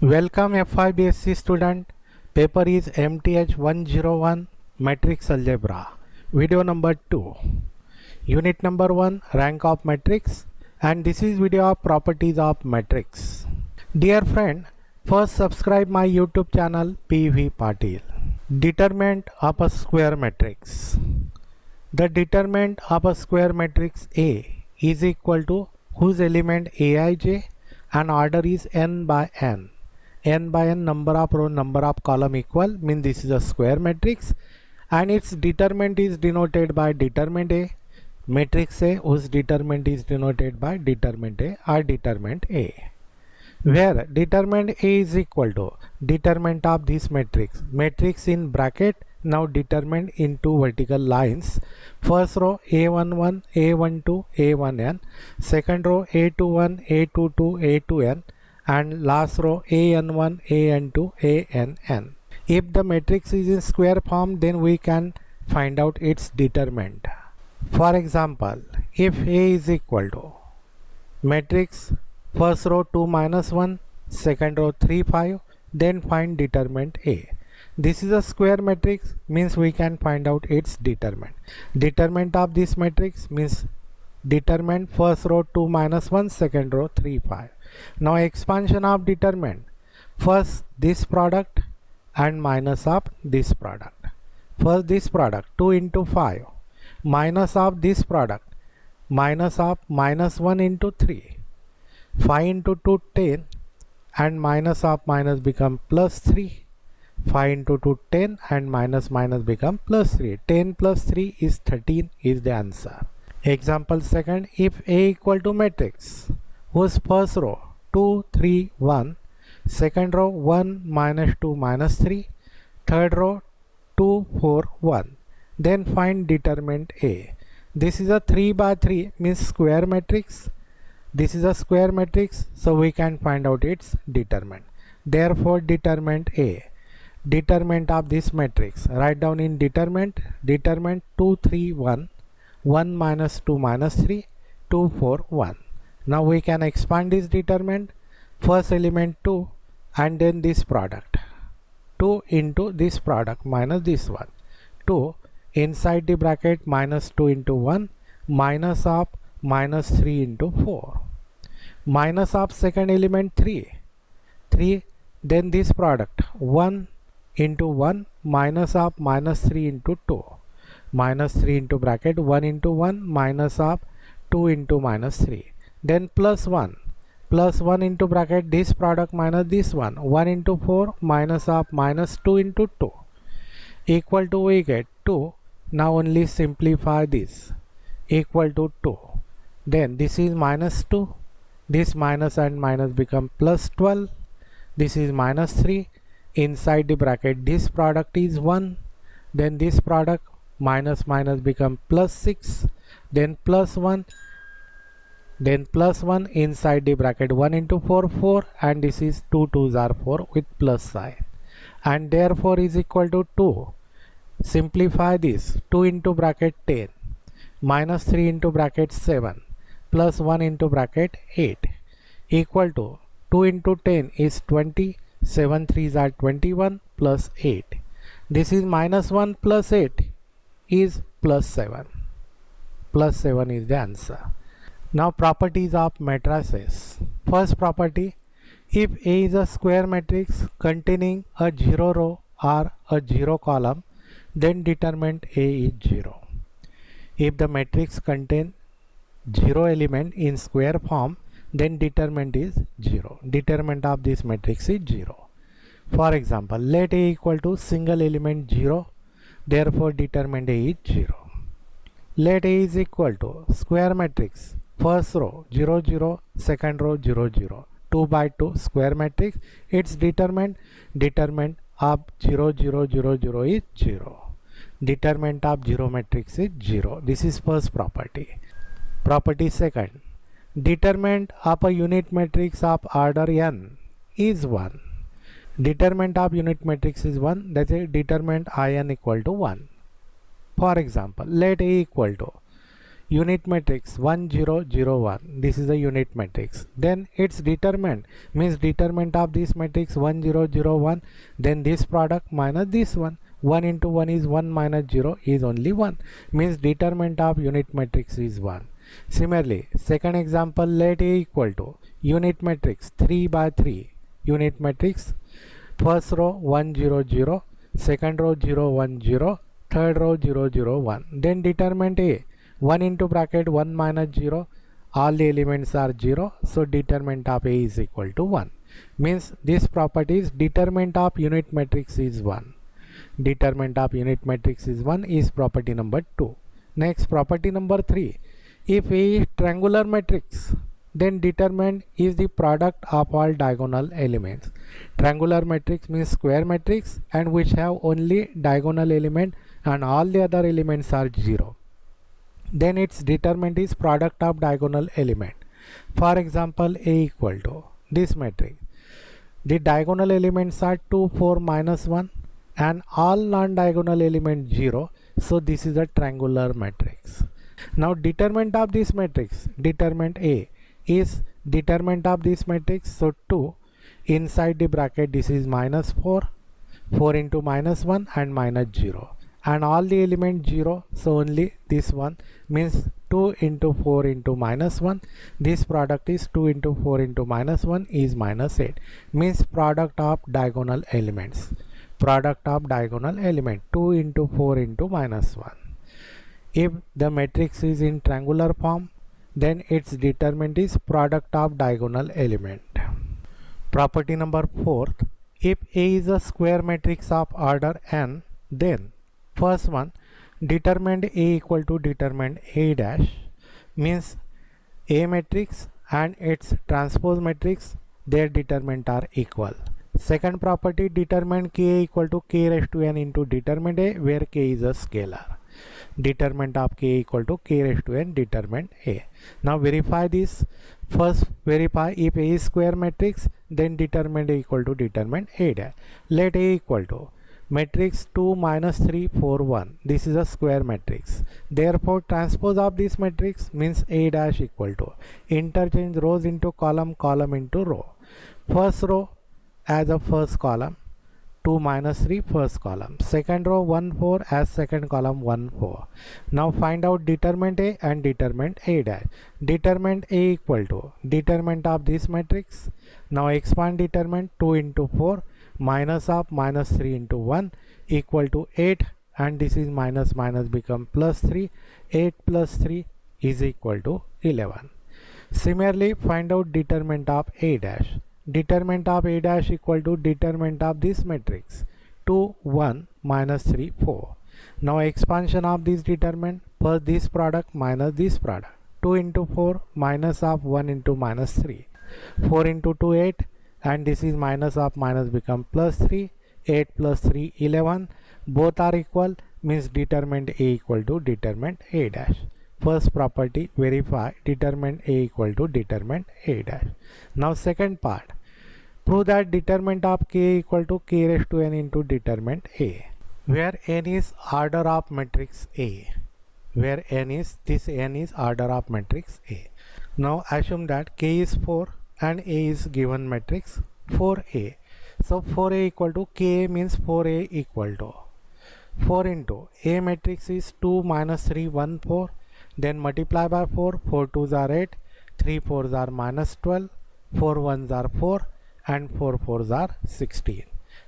Welcome F5 BSc student. Paper is MTH 101 Matrix Algebra. Video number 2. Unit number 1 Rank of Matrix, and this is video of Properties of Matrix. Dear friend, first subscribe my YouTube channel PV Patil. Determinant of a square matrix. The determinant of a square matrix A is equal to whose element Aij and order is n by n. N by n number of row, number of column equal, mean this is a square matrix, and its determinant is denoted by determinant A. Matrix A whose determinant is denoted by determinant A or determinant A, where determinant A is equal to determinant of this matrix. Matrix in bracket, now determinant into vertical lines. First row A11, A12, A1n, second row A21, A22, A2n, and last row an1, an2, ann. If the matrix is in square form, then we can find out its determinant. For example, if A is equal to matrix first row 2 minus 1, second row 3 5, then find determinant A. This is a square matrix, means we can find out its determinant. Determinant of this matrix means determinant first row 2 minus 1, second row 3 5. Now expansion of determinant, first this product and minus of this product. First this product 2 into 5 minus of this product minus of minus 1 into 3, 5 into 2 10, and minus of minus become plus 3, 5 into 2 10, and minus become plus 3. 10 plus 3 is 13 is the answer. Example second, if A equal to matrix whose first row 2 3 1, second row 1 minus 2 minus 3, third row 2 4 1, then find determinant A. This is a 3 by 3 means square matrix. This is a square matrix, so we can find out its determinant. Therefore determinant A. Determinant of this matrix, write down in determinant 2 3 1, 1 minus 2 minus 3, 2 4 1. Now we can expand this determinant. First element 2 and then this product. 2 into this product minus this one. 2 inside the bracket minus 2 into 1 minus of minus 3 into 4. Minus of second element 3. 3 then this product 1 into 1 minus of minus 3 into 2. Minus 3 into bracket 1 into 1 minus of 2 into minus 3. Then plus 1 into bracket this product minus this one 1 into 4 minus of minus 2 into 2 equal to we get 2. Now only simplify this equal to 2. Then this is minus 2, this minus and minus become plus 12, this is minus 3, inside the bracket this product is 1, then this product minus become plus 6, then plus 1, then plus 1 inside the bracket 1 into 4 4, and this is 2 2s are 4 with plus sign, and therefore is equal to 2. Simplify this 2 into bracket 10 minus 3 into bracket 7 plus 1 into bracket 8 equal to 2 into 10 is 20, 7 3s are 21 plus 8. This is minus 1 plus 8 is plus 7. Plus 7 is the answer. Now properties of matrices. First property, if A is a square matrix containing a 0 row or a 0 column, then determinant A is 0. If the matrix contains 0 element in square form, then determinant is 0. Determinant of this matrix is 0. For example, let A equal to single element 0, therefore determinant A is 0. Let A is equal to square matrix first row 0 0, second row 0 0, 2 by 2 square matrix, its determinant of 0 0 0 0 is 0. Determinant of 0 matrix is 0. This is first property. Property second, determinant of a unit matrix of order n is 1. Determinant of unit matrix is 1, that is determinant in equal to 1. For example, let A equal to, unit matrix 1 0 0 1. This is the unit matrix. Then its determinant means determinant of this matrix 1 0 0 1. Then this product minus this one. 1 into 1 is 1 minus 0 is only 1. Means determinant of unit matrix is 1. Similarly, second example, let A equal to unit matrix 3 by 3. Unit matrix, first row 1 0 0, second row 0 1 0, third row 0 0 1. Then determinant A, 1 into bracket 1 minus 0, all the elements are 0, so determinant of A is equal to 1. Means this property is determinant of unit matrix is 1. Determinant of unit matrix is 1 is property number 2. Next, property number 3. If A is triangular matrix, then determinant is the product of all diagonal elements. Triangular matrix means square matrix and which have only diagonal element and all the other elements are 0. Then its determinant is product of diagonal element. For example, A equal to this matrix. The diagonal elements are 2 4 minus 1 and all non-diagonal element 0. So this is a triangular matrix. Now determinant of this matrix, determinant A is determinant of this matrix, so 2 inside the bracket, this is minus 4, 4 into minus 1 and minus 0 and all the element 0, so only this one means 2 into 4 into minus 1. This product is 2 into 4 into minus 1 is minus 8, means product of diagonal elements. Product of diagonal element 2 into 4 into minus 1. If the matrix is in triangular form, then its determinant is product of diagonal element. Property number 4. If A is a square matrix of order n, then first one, determinant A equal to determinant A dash means A matrix and its transpose matrix, their determinant are equal. Second property, determinant K equal to K raised to n into determinant A, where K is a scalar. Determinant of K equal to K raised to n determinant A. Now verify this. First verify if A is square matrix, then determinant A equal to determinant A dash. Let A equal to matrix 2 minus 3 4 1. This is a square matrix. Therefore transpose of this matrix means A dash equal to interchange rows into column, column into row. First row as a first column, 2 minus 3 first column, second row 1 4 as second column 1 4. Now find out determinant A and determinant A dash. Determinant A equal to determinant of this matrix. Now expand determinant 2 into 4 minus of minus 3 into 1 equal to 8, and this is minus minus become plus 3. 8 plus 3 is equal to 11. Similarly, find out determinant of A dash. Determinant of A dash equal to determinant of this matrix 2 1 minus 3 4. Now expansion of this determinant, first this product minus this product, 2 into 4 minus of 1 into minus 3, 4 into 2 8, and this is minus of minus become plus 3. 8 plus 3 11. Both are equal means determinant A equal to determinant A dash. First property, verify determinant A equal to determinant A dash. Now second part, prove that determinant of K equal to K raised to n into determinant A, where n is order of matrix A. Where n is, this n is order of matrix A. Now assume that K is 4 and A is given matrix 4A. So 4A equal to K means 4A equal to 4 into A matrix is 2 minus 3 1 4. Then multiply by 4, 4 2s are 8, 3 4s are minus 12, 4 1s are 4 and 4 4s are 16.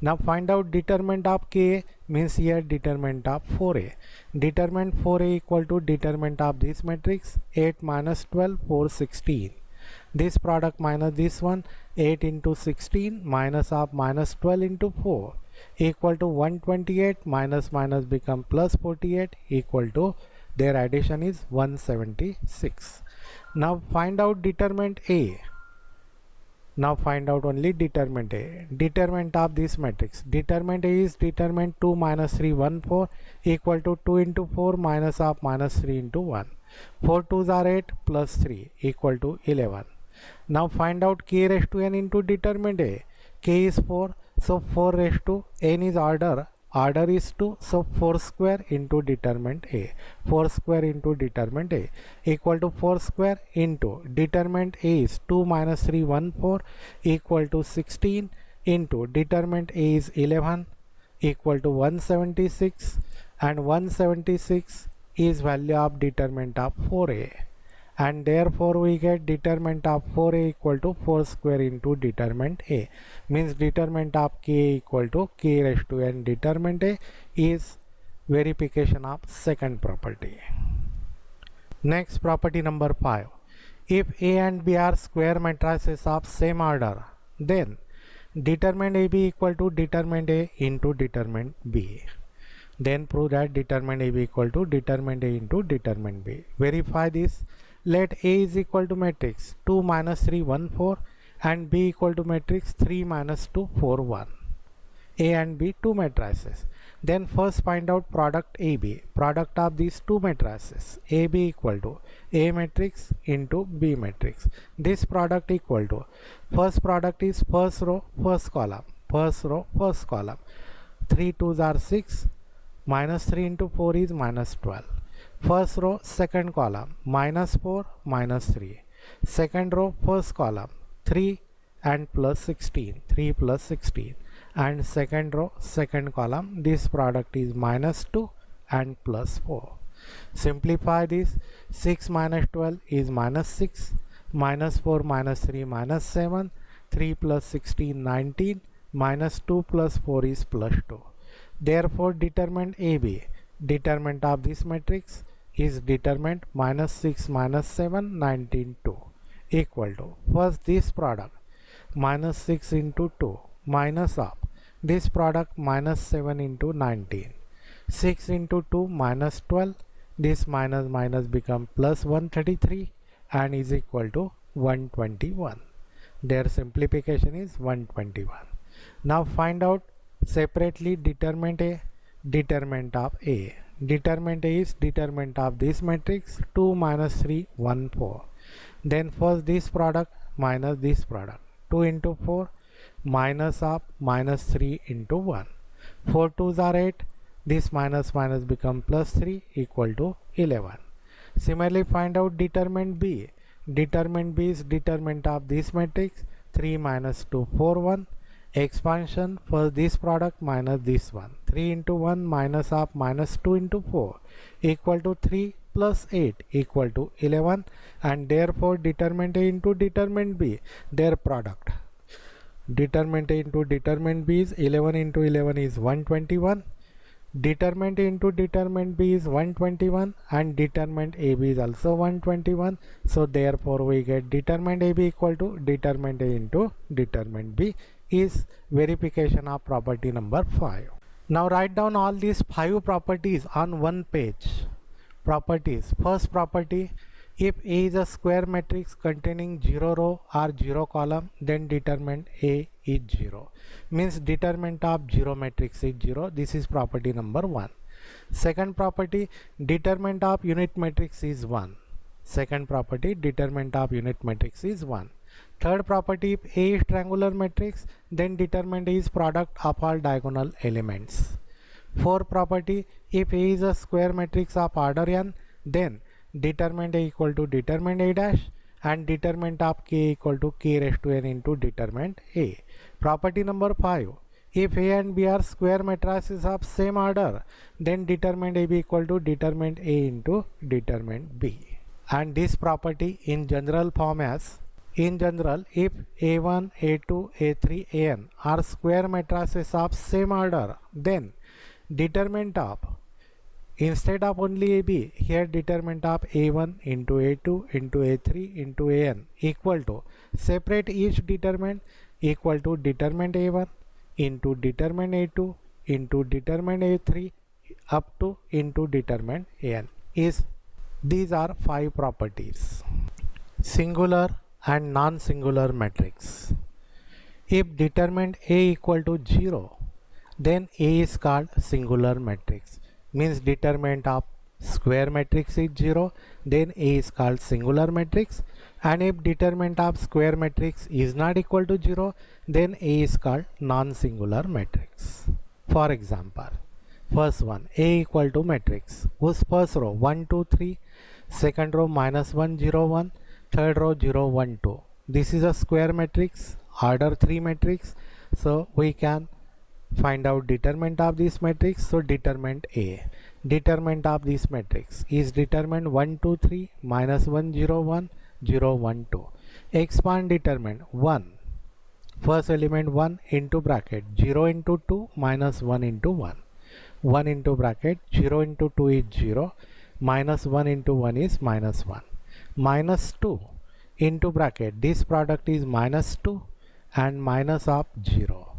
Now find out determinant of K means here determinant of 4A. Determinant 4A equal to determinant of this matrix 8 minus 12 4 16. This product minus this one, 8 into 16 minus of minus 12 into 4 equal to 128, minus minus become plus 48 equal to, their addition is 176. Now find out determinant A. Now find out only determinant A. Determinant of this matrix. Determinant A is determinant 2 minus 3 1 4 equal to 2 into 4 minus of minus 3 into 1. 4 2s are 8 plus 3 equal to 11. Now find out K raised to n into determinant A. K is 4, so 4 raised to n is order order is 2, so 4 square into determinant A. 4 square into determinant A equal to 4 square into determinant A is 2 minus 3 1 4 equal to 16 into determinant A is 11 equal to 176, and 176 is value of determinant of 4A, and therefore we get determinant of 4A equal to 4 square into determinant A, means determinant of K equal to K raised to n. Determinant A is verification of second property. Next, property number 5. If A and B are square matrices of same order, then determinant AB equal to determinant A into determinant B. Then prove that determinant AB equal to determinant A into determinant B. Verify this. Let A is equal to matrix 2 minus 3 1 4 and B equal to matrix 3 minus 2 4 1. A and B two matrices. Then first find out product AB, product of these two matrices. AB equal to A matrix into B matrix. This product equal to first product is first row first column, first row first column. 3 2s are 6, minus 3 into 4 is minus 12. First row second column minus 4 minus 3. Second row first column 3 and plus 16, 3 plus 16. And second row second column this product is minus 2 and plus 4. Simplify this. 6 minus 12 is minus 6, minus 4 minus 3 minus 7, 3 plus 16 19, minus 2 plus 4 is plus 2. Therefore determinant AB, determinant of this matrix is determinant minus 6 minus 7 19 2 equal to first this product minus 6 into 2 minus of this product minus 7 into 19. 6 into 2 minus 12, this minus minus become plus 133 and is equal to 121. Their simplification is 121. Now find out separately determinant A, determinant of A. Determinant A is determinant of this matrix 2 minus 3 1 4. Then first this product minus this product 2 into 4 minus of minus 3 into 1. 4 2s are 8. This minus minus become plus 3 equal to 11. Similarly find out determinant B. Determinant B is determinant of this matrix 3 minus 2 4 1. Expansion first this product minus this one. 3 into 1 minus of minus 2 into 4 equal to 3 plus 8 equal to 11, and therefore determinant A into determinant B, their product. Determinant A into determinant B is 11 into 11 is 121. Determinant A into determinant B is 121 and determinant AB is also 121. So therefore we get determinant AB equal to determinant A into determinant B is verification of property number 5. Now write down all these 5 properties on one page. Properties. First property, if A is a square matrix containing 0 row or 0 column, then determinant A is 0. Means determinant of 0 matrix is 0. This is property number 1. Second property, determinant of unit matrix is 1. Second property, determinant of unit matrix is 1. Third property, if A is triangular matrix, then determinant is product of all diagonal elements. Fourth property, if A is a square matrix of order n, then determinant A equal to determinant A dash and determinant of K equal to K raised to n into determinant A. Property number 5, if A and B are square matrices of same order, then determinant AB equal to determinant A into determinant B. And this property in general form as, in general, if A1, A2, A3, An are square matrices of same order, then determinant of, instead of only AB, here determinant of A1 into A2 into A3 into An equal to, separate each determinant equal to determinant A1 into determinant A2 into determinant A3 up to into determinant An is, these are 5 properties. Singular and non-singular matrix. If determinant A equal to 0, then A is called singular matrix. Means determinant of square matrix is 0, then A is called singular matrix. And if determinant of square matrix is not equal to 0, then A is called non-singular matrix. For example, first one, A equal to matrix whose first row 1 2 3, second row minus 1 0 1, third row 0 1 2. This is a square matrix, order 3 matrix, so we can find out determinant of this matrix. So determinant A. Determinant of this matrix is determinant 1 2 3 minus 1 0 1 0 1 2. Expand determinant 1. First element 1 into bracket 0 into 2 minus 1 into 1. 1 into bracket 0 into 2 is 0, minus 1 into 1 is minus 1. Minus 2 into bracket, this product is minus 2 and minus of 0.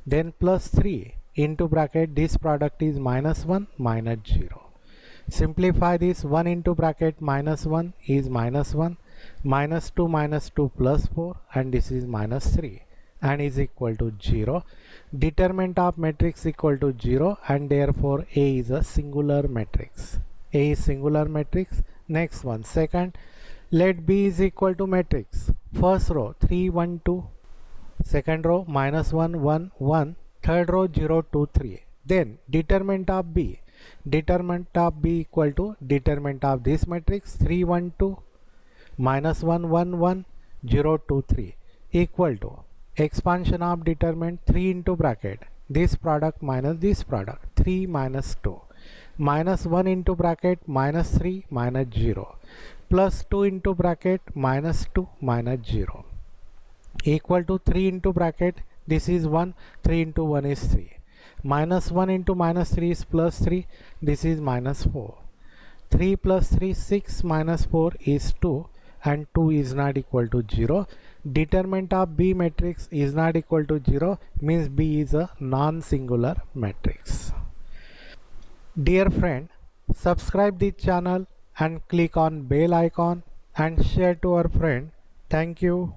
Then plus 3 into bracket, this product is minus 1 minus 0. Simplify this, 1 into bracket minus 1 is minus 1, minus 2 plus 4, and this is minus 3 and is equal to 0. Determinant of matrix equal to 0 and therefore A is a singular matrix. A is singular matrix. Next one, second, let B is equal to matrix. First row 3 1 2, second row minus 1 1 1, third row 0 2 3. Then determinant of B. Determinant of B equal to determinant of this matrix 3 1 2 minus 1 1 1 0 2 3 equal to expansion of determinant 3 into bracket this product minus this product 3 minus 2 minus 1 into bracket minus 3 minus 0 plus 2 into bracket minus 2 minus 0 equal to 3 into bracket this is 1, 3 into 1 is 3, minus 1 into minus 3 is plus 3, this is minus 4, 3 plus 3 6 minus 4 is 2 and 2 is not equal to 0. Determinant of B matrix is not equal to 0 means B is a non-singular matrix. Dear friend, subscribe this channel and click on bell icon and share to our friend. Thank you.